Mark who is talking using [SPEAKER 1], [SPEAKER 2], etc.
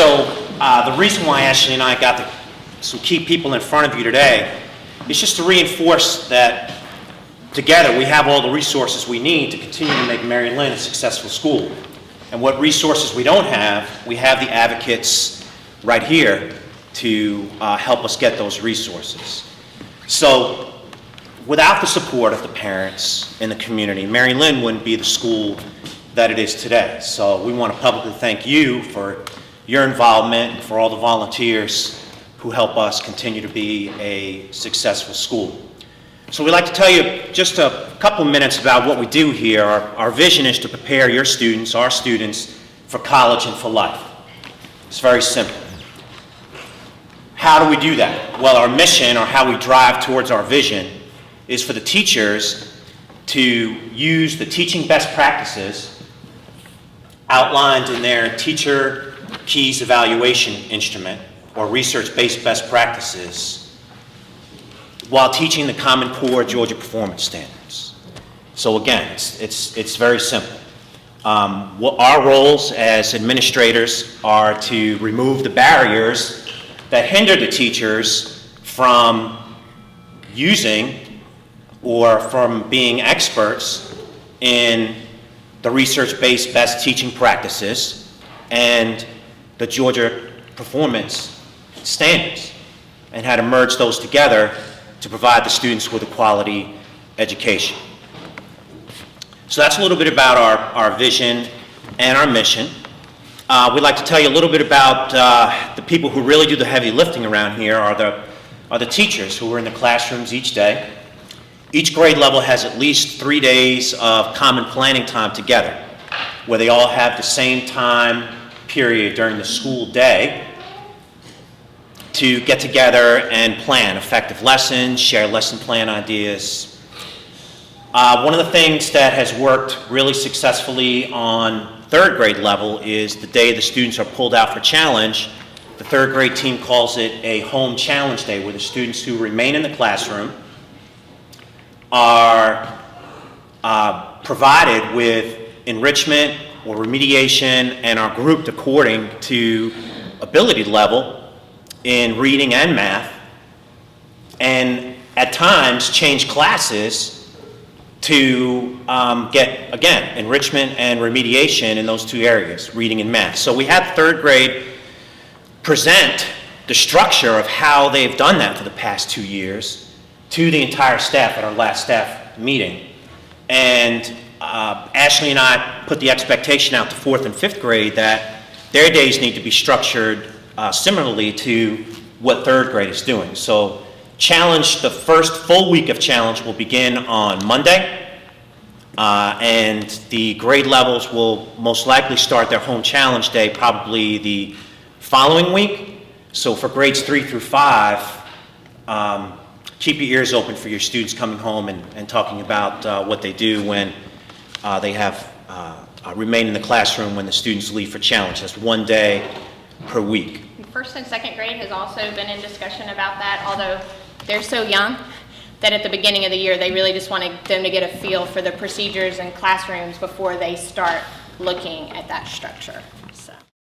[SPEAKER 1] So the reason why Ashley and I got some key people in front of you today is just to reinforce that together we have all the resources we need to continue to make Mary Lin a successful school. And what resources we don't have, we have the advocates right here to help us get those resources. So without the support of the parents in the community, Mary Lin wouldn't be the school that it is today. So we want to publicly thank you for your involvement and for all the volunteers who help us continue to be a successful school. So we'd like to tell you just a couple of minutes about what we do here. Our vision is to prepare your students, our students, for college and for life. It's very simple. How do we do that? Well, our mission, or how we drive towards our vision, is for the teachers to use the teaching best practices outlined in their Teacher Keys Evaluation Instrument, or research-based best practices, while teaching the Common Core Georgia Performance Standards. So again, it's very simple. Our roles as administrators are to remove the barriers that hinder the teachers from using or from being experts in the research-based best teaching practices and the Georgia Performance Standards, and how to merge those together to provide the students with a quality education. So that's a little bit about our vision and our mission. We'd like to tell you a little bit about the people who really do the heavy lifting around here are the teachers who are in the classrooms each day. Each grade level has at least 3 days of common planning time together, where they all have the same time period during the school day to get together and plan effective lessons, share lesson plan ideas. One of the things that has worked really successfully on third grade level is the day the students are pulled out for challenge. The third grade team calls it a home challenge day, where the students who remain in the classroom are provided with enrichment or remediation and are grouped according to ability level in reading and math, and at times change classes to get, again, enrichment and remediation in those two areas, reading and math. So we had third grade present the structure of how they've done that for the past 2 years to the entire staff at our last staff meeting. And Ashley and I put the expectation out to fourth and fifth grade that their days need to be structured similarly to what third grade is doing. So challenge, the first full week of challenge will begin on Monday, and the grade levels will most likely start their home challenge day probably the following week. So for grades 3 through 5, keep your ears open for your students coming home and talking about what they do when they have remain in the classroom when the students leave for challenge. That's 1 day per week.
[SPEAKER 2] First and second grade has also been in discussion about that, although they're so young that at the beginning of the year they really just wanted them to get a feel for the procedures and classrooms before they start looking at that structure.